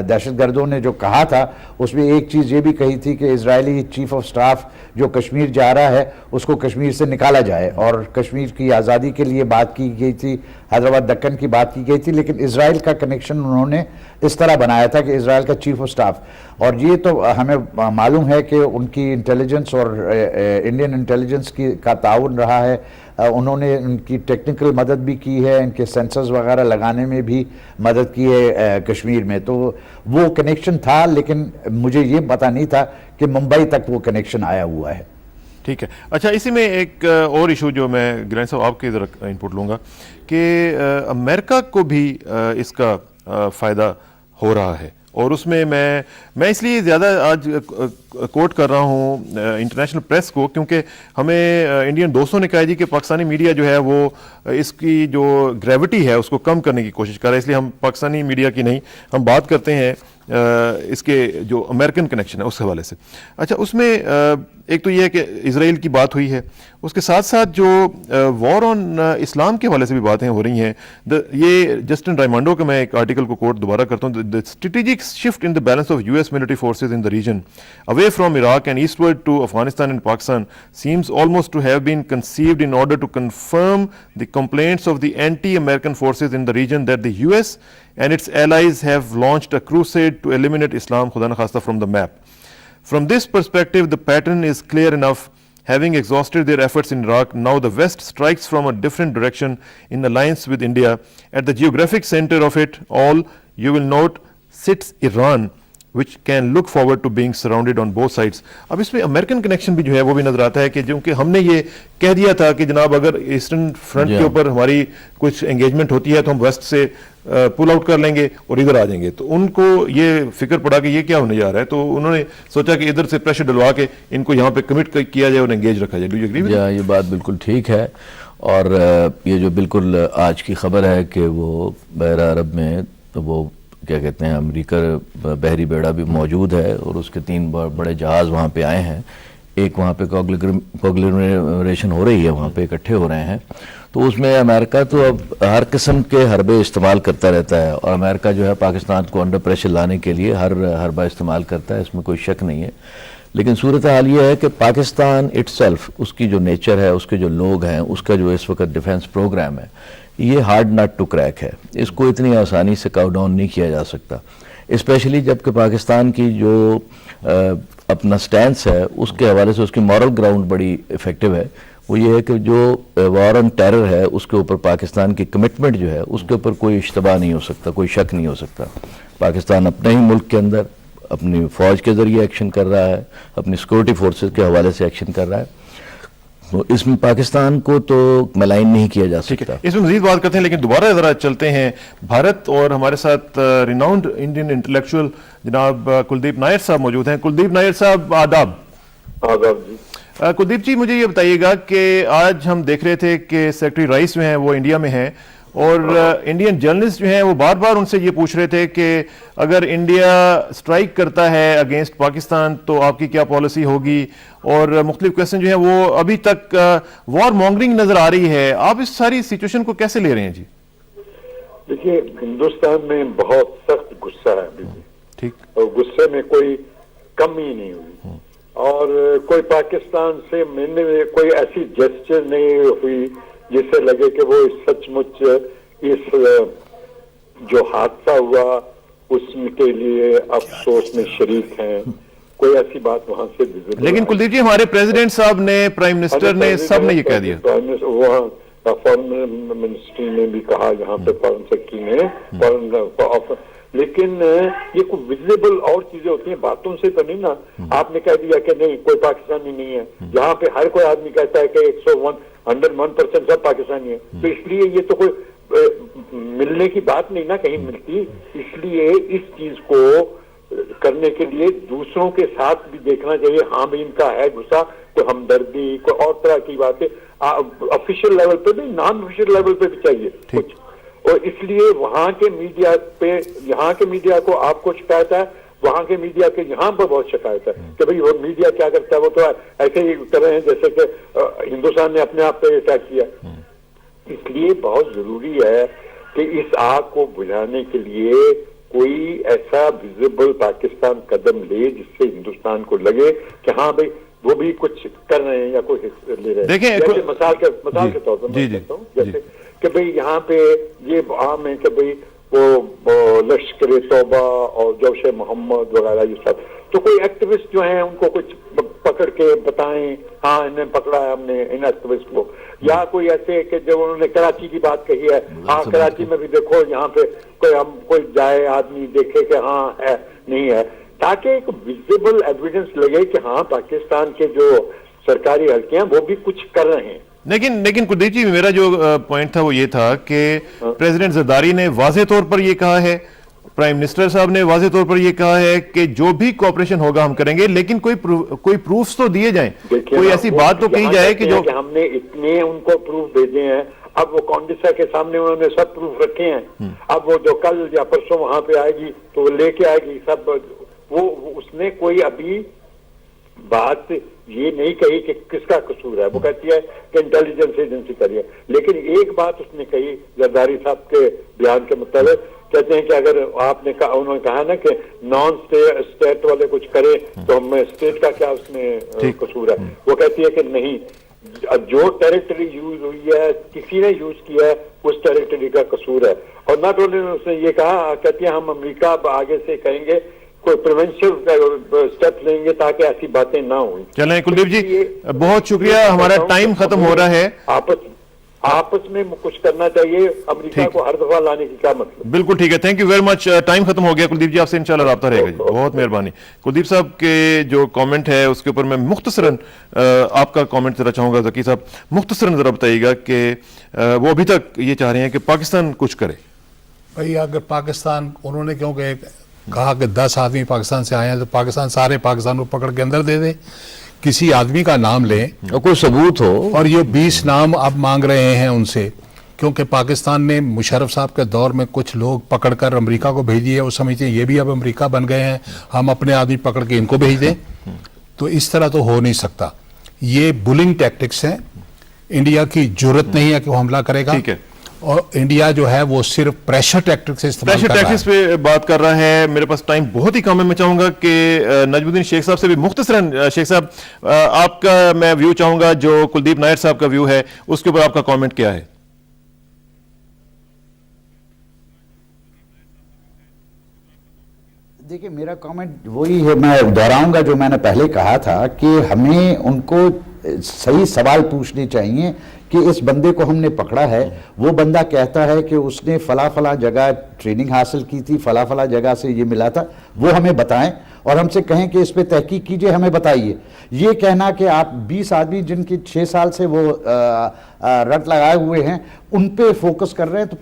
دہشت گردوں نے جو کہا تھا اس میں ایک چیز یہ بھی کہی تھی کہ اسرائیلی چیف آف سٹاف جو کشمیر جا رہا ہے اس کو کشمیر سے نکالا جائے, اور کشمیر کی آزادی کے لیے بات کی گئی تھی, حیدرآباد دکن کی بات کی گئی تھی. لیکن اسرائیل کا کنیکشن انہوں نے اس طرح بنایا تھا کہ اسرائیل کا چیف آف سٹاف, اور یہ تو ہمیں معلوم ہے کہ ان کی انٹیلیجنس اور انڈین انٹیلیجنس کا تعاون رہا ہے. انہوں نے ان کی ٹیکنیکل مدد بھی کی ہے, ان کے سینسرز وغیرہ لگانے میں بھی مدد کی ہے کشمیر میں. تو وہ کنیکشن تھا, لیکن مجھے یہ پتہ نہیں تھا کہ ممبئی تک وہ کنیکشن آیا ہوا ہے. ٹھیک ہے. اچھا, اسی میں ایک اور ایشو جو میں گیلانی صاحب آپ کے ذرا انپٹ لوں گا کہ امریکہ کو بھی اس کا فائدہ ہو رہا ہے, اور اس میں میں اس لیے زیادہ آج کوٹ کر رہا ہوں انٹرنیشنل پریس کو, کیونکہ ہمیں انڈین دوستوں نے کہا جی کہ پاکستانی میڈیا جو ہے وہ اس کی جو گریوٹی ہے اس کو کم کرنے کی کوشش کر رہا ہے, اس لیے ہم پاکستانی میڈیا کی نہیں, ہم بات کرتے ہیں اس کے جو امریکن کنیکشن ہے اس حوالے سے. اچھا, اس میں ایک تو یہ ہے کہ اسرائیل کی بات ہوئی ہے, اس کے ساتھ ساتھ جو وار آن اسلام کے حوالے سے بھی باتیں ہو رہی ہیں. یہ جسٹن رائمانڈو کا میں ایک آرٹیکل کو کوٹ دوبارہ کرتا ہوں. The strategic shift in the balance of US military forces in the region away from Iraq and eastward to Afghanistan and Pakistan seems almost to have been conceived in order to confirm the complaints of the anti-American forces in the region that the US and its allies have launched a crusade to eliminate Islam Khuda na khasta from the map. From this perspective, the pattern is clear enough. Having exhausted their efforts in Iraq, now the West strikes from a different direction in alliance with India. At the geographic center of it all, you will note, sits Iran, which can look forward to being surrounded on both sides. اب اس میں American connection بھی جو ہے وہ بھی نظر آتا ہے کہ جو کہ ہم نے یہ کہہ دیا تھا کہ جناب اگر ایسٹرن فرنٹ کے اوپر ہماری کچھ انگیجمنٹ ہوتی ہے تو ہم ویسٹ سے پل آؤٹ کر لیں گے اور ادھر آ جائیں گے. تو ان کو یہ فکر پڑا کہ یہ کیا ہونے جا رہا ہے, تو انہوں نے سوچا کہ ادھر سے پریشر ڈلوا کے ان کو یہاں پہ کمٹ کیا جائے اور انگیج رکھا جائے. Do you agree with that? یہ بات بالکل ٹھیک ہے, اور یہ جو بالکل آج کی خبر ہے کہ وہ بحیرہ عرب میں وہ کیا کہتے ہیں امریکہ بحری بیڑا بھی موجود ہے اور اس کے 3 بڑے جہاز وہاں پہ آئے ہیں. ایک وہاں پہ کوگلریشن ہو رہی ہے، وہاں پہ اکٹھے ہو رہے ہیں، تو اس میں امریکہ تو اب ہر قسم کے حربے استعمال کرتا رہتا ہے، اور امریکہ جو ہے پاکستان کو انڈر پریشر لانے کے لیے ہر حربہ استعمال کرتا ہے، اس میں کوئی شک نہیں ہے. لیکن صورتحال یہ ہے کہ پاکستان اٹ سیلف، اس کی جو نیچر ہے، اس کے جو لوگ ہیں، اس کا جو اس وقت ڈیفنس پروگرام ہے، یہ ہارڈ نٹ ٹو کریک ہے. اس کو اتنی آسانی سے کاؤ ڈاؤن نہیں کیا جا سکتا، اسپیشلی جب کہ پاکستان کی جو اپنا سٹینس ہے اس کے حوالے سے اس کی مورل گراؤنڈ بڑی افیکٹو ہے. وہ یہ ہے کہ جو وار آن ٹیرر ہے اس کے اوپر پاکستان کی کمٹمنٹ جو ہے اس کے اوپر کوئی اشتباہ نہیں ہو سکتا، کوئی شک نہیں ہو سکتا. پاکستان اپنے ہی ملک کے اندر اپنی فوج کے ذریعے ایکشن کر رہا ہے، اپنی سیکورٹی فورسز کے حوالے سے ایکشن کر رہا ہے، تو اس میں پاکستان کو تو ملائن نہیں کیا جا سکتا. اس میں مزید بات کرتے ہیں، لیکن دوبارہ ذرا چلتے ہیں بھارت، اور ہمارے ساتھ ریناؤنڈ انڈین انٹلیکچوئل جناب کلدیپ نائر صاحب موجود ہیں. کلدیپ نائر صاحب آداب. آداب جی. کلدیپ جی، مجھے یہ بتائیے گا کہ آج ہم دیکھ رہے تھے کہ سیکرٹری رائس جو ہیں وہ انڈیا میں ہیں، اور انڈین جرنلسٹ جو ہیں وہ بار بار ان سے یہ پوچھ رہے تھے کہ اگر انڈیا سٹرائک کرتا ہے اگینسٹ پاکستان تو آپ کی کیا پالیسی ہوگی، اور مختلف کویسچن جو ہیں وہ ابھی تک وار مونگرنگ نظر آ رہی ہے. آپ اس ساری سچویشن کو کیسے لے رہے ہیں جی؟ دیکھیے، ہندوستان میں بہت سخت غصہ ہے ابھی بھی، ٹھیک، اور غصے میں کوئی کمی نہیں ہوئی، اور کوئی پاکستان سے ملنے میں کوئی ایسی جسچر نہیں ہوئی جس سے لگے کہ وہ سچ مچ اس جو حادثہ ہوا اس کے لیے افسوس میں شریک ہیں. کوئی ایسی بات وہاں سے لیکن کلدیپ جی، ہمارے پریزیڈنٹ صاحب نے، پرائم منسٹر نے، سب نے یہ کہہ دیا. وہاں فارن منسٹری نے بھی کہا، یہاں پہ فارن سیکرٹری نے، لیکن یہ کوئی ویزیبل اور چیزیں ہوتی ہیں، باتوں سے تو نہیں نا. آپ نے کہہ دیا کہ نہیں کوئی پاکستانی نہیں ہے، یہاں پہ ہر کوئی آدمی کہتا ہے کہ 101% سب پاکستانی ہے، تو اس لیے یہ تو کوئی ملنے کی بات نہیں نا کہیں ملتی. اس لیے اس چیز کو کرنے کے لیے دوسروں کے ساتھ بھی دیکھنا چاہیے. ہاں بھی ان کا ہے غصہ، کوئی ہمدردی، کوئی اور طرح کی باتیں آفیشیل لیول پہ بھی، نان آفیشیل لیول پہ بھی چاہیے کچھ. اور اس لیے وہاں کے میڈیا پہ، یہاں کے میڈیا کو آپ کو شکایت ہے، وہاں کے میڈیا کے یہاں پر بہت شکایت ہے کہ بھئی وہ میڈیا کیا کرتا ہے، وہ تو ایسے ہی کر رہے ہیں جیسے کہ ہندوستان نے اپنے آپ پہ اٹیک کیا. اس لیے بہت ضروری ہے کہ اس آگ کو بجھانے کے لیے کوئی ایسا ویزیبل پاکستان قدم لے جس سے ہندوستان کو لگے کہ ہاں بھئی وہ بھی کچھ کر رہے ہیں یا کوئی حصہ لے رہے ہیں. دیکھیں، مثال کے طور پر میں کہتا ہوں جیسے کہ بھئی یہاں پہ یہ عام ہے کہ بھئی وہ لشکر توبہ اور جوش محمد وغیرہ یہ سب، تو کوئی ایکٹیوسٹ جو ہیں ان کو کچھ پکڑ کے بتائیں، ہاں انہیں پکڑا ہے ہم نے ان ایکٹیوسٹ کو، یا کوئی ایسے کہ جب انہوں نے کراچی کی بات کہی ہے، ہاں کراچی میں بھی دیکھو یہاں پہ کوئی جائے آدمی دیکھے کہ ہاں ہے نہیں ہے، تاکہ ایک ویزیبل ایویڈنس لگے کہ ہاں پاکستان کے جو سرکاری حلقے ہیں وہ بھی کچھ کر رہے ہیں. لیکن کلدیپ جی، میرا جو پوائنٹ تھا وہ یہ تھا کہ پریزیڈنٹ زرداری نے واضح طور پر یہ کہا ہے، پرائم منسٹر صاحب نے واضح طور پر یہ کہا ہے کہ جو بھی کوآپریشن ہوگا ہم کریں گے، لیکن کوئی پروفز تو دیے جائیں، کوئی ایسی بات تو کہی جائے کہ جو ہم نے اتنے ان کو پروف بھیجے ہیں. اب وہ کانڈیسا کے سامنے انہوں نے سب پروف رکھے ہیں. اب وہ جو کل یا پرسوں وہاں پہ آئے گی تو وہ لے کے آئے گی سب. وہ اس نے کوئی ابھی بات یہ نہیں کہی کہ کس کا قصور ہے، وہ کہتی ہے کہ انٹیلیجنس ایجنسی کری ہے. لیکن ایک بات اس نے کہی زرداری صاحب کے بیان کے مطابق، کہتے ہیں کہ اگر آپ نے کہا، انہوں نے کہا نا کہ نان اسٹیٹ والے کچھ کرے تو ہم اسٹیٹ کا کیا اس میں قصور ہے. وہ کہتی ہے کہ نہیں، جو ٹیریٹری یوز ہوئی ہے کسی نے یوز کیا ہے اس ٹیریٹری کا قصور ہے. اور ناٹ اونلی اس نے یہ کہا، کہتی ہے ہم امریکہ آگے سے کہیں گے کوئی پریونشن اسٹیپ لیں گے تاکہ ایسی باتیں نہ ہوئیں. چلیں کلدیپ جی، بہت شکریہ، ہمارا ٹائم ختم ہو رہا ہے. آپس میں کچھ کرنا چاہیے، امریکہ کو ہر دفعہ لانے کی کیا مطلب. بالکل ٹھیک ہے، thank you very much. Time ختم ہو گیا. کلدیپ جی آپ سے انشاءاللہ رابطہ رہے گا جی. بہت مہربانی. کلدیپ صاحب کے جو کامنٹ ہے اس کے اوپر میں مختصراً آپ کا کامنٹ ذرا چاہوں گا. ذکی صاحب مختصراً ذرا بتائیے گا کہ وہ ابھی تک یہ چاہ رہے ہیں کہ پاکستان کچھ کرے. بھائی اگر پاکستان، انہوں نے کیونکہ کہا کہ 10 آدمی پاکستان سے آئے ہیں تو پاکستان سارے پاکستان کو پکڑ کے اندر دے دے، کسی آدمی کا نام لیں اور کوئی ثبوت ہو. اور یہ 20 نام اب مانگ رہے ہیں ان سے، کیونکہ پاکستان نے مشرف صاحب کے دور میں کچھ لوگ پکڑ کر امریکہ کو بھیج دیے. وہ سمجھتے ہیں یہ بھی اب امریکہ بن گئے ہیں، ہم اپنے آدمی پکڑ کے ان کو بھیج دیں. تو اس طرح تو ہو نہیں سکتا. یہ بلنگ ٹیکٹکس ہیں. انڈیا کی جرت نہیں ہے کہ وہ حملہ کرے گا. ٹھیک ہے. اور انڈیا جو ہے وہ صرف پریشر ٹیکٹکس استعمال کر رہا ہے. ٹیکٹکس پہ بات کر رہا ہے. میرے پاس ٹائم بہت ہی کم ہے. میں چاہوں گا کہ نجم الدین شیخ صاحب سے بھی مختصراً، شیخ صاحب آپ کا میں ویو چاہوں گا، جو کلدیپ نائر صاحب کا ویو ہے اس کے اوپر آپ کا کامنٹ کیا ہے؟ دیکھیں میرا کامنٹ وہی ہے، میں دہراؤں گا جو میں نے پہلے کہا تھا کہ ہمیں ان کو صحیح سوال پوچھنے چاہیے کہ اس بندے کو ہم نے پکڑا ہے، وہ بندہ کہتا ہے کہ اس نے فلاں جگہ ٹریننگ حاصل کی تھی، فلاں جگہ سے یہ ملا تھا، وہ ہمیں بتائیں اور ہم سے کہیں کہ اس پہ تحقیق کیجئے، ہمیں بتائیے. یہ کہنا کہ آپ 20 آدمی جن کی 6 سال سے وہ رٹ لگائے ہوئے ہیں ان پہ فوکس کر رہے ہیں، تو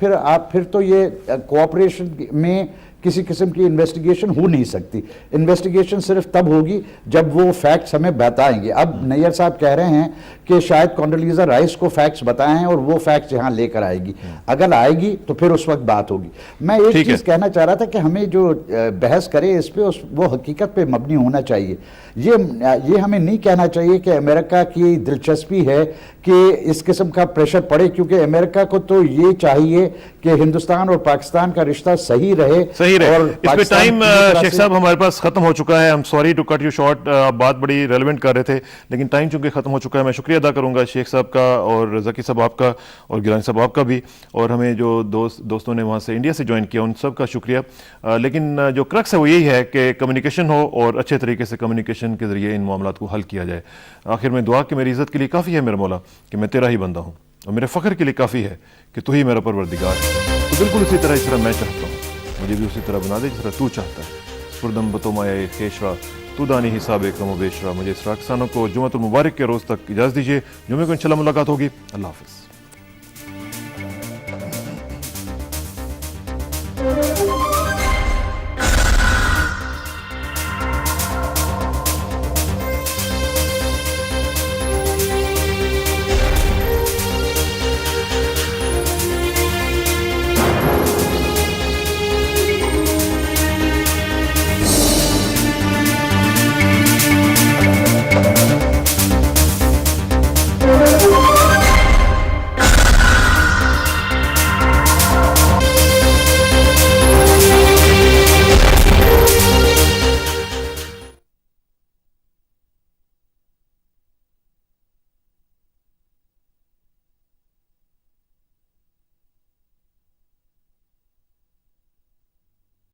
پھر تو یہ کوآپریشن میں کسی قسم کی انویسٹیگیشن ہو نہیں سکتی. انویسٹیگیشن صرف تب ہوگی جب وہ فیکٹس ہمیں بتائیں گے. اب نیئر صاحب کہہ رہے ہیں کہ شاید کونڈولیزا رائس کو فیکٹس بتائیں اور وہ فیکٹس یہاں لے کر آئے گی. اگر آئے گی تو پھر اس وقت بات ہوگی. میں ایک چیز کہنا چاہ رہا تھا کہ ہمیں جو بحث کرے اس پہ وہ حقیقت پہ مبنی ہونا چاہیے. یہ ہمیں نہیں کہنا چاہیے کہ امریکہ کی دلچسپی ہے کہ اس قسم کا پریشر پڑے، کیونکہ امریکہ کو تو یہ چاہیے کہ ہندوستان اور پاکستان کا رشتہ صحیح رہے. اور اس پہ ٹائم شیخ صاحب ہمارے پاس ختم ہو چکا ہے. ہم sorry to cut you short, آپ بات بڑی ریلیونٹ کر رہے تھے لیکن ٹائم چونکہ ختم ہو چکا ہے. میں شکریہ ادا کروں گا شیخ صاحب کا اور ذکی صاحب آپ کا اور گیلانی صاحب آپ کا بھی، اور ہمیں جو دوستوں نے وہاں سے انڈیا سے جوائن کیا ان سب کا شکریہ. لیکن جو کرکس ہے وہ یہی ہے کہ کمیونیکیشن ہو اور اچھے طریقے سے کمیونیکیشن کے ذریعے ان معاملات کو حل کیا جائے. آخر میں دعا کہ میری عزت کے لیے کافی ہے میرا مولا کہ میں تیرا ہی بندہ ہوں، اور میرے فخر کے لیے کافی ہے کہ تو ہی میرا پروردگار ہے. تو بالکل اسی طرح جس طرح میں چاہتا ہوں مجھے بھی اسی طرح بنا دے جس طرح تو چاہتا ہے. سپردم بتو مایا خیشرا تو دانی حساب کم و بیشرا. مجھے اسراء کسانوں کو جمعۃ المبارک کے روز تک اجازت دیجیے. جمعے کو انشاءاللہ ملاقات ہوگی. اللہ حافظ.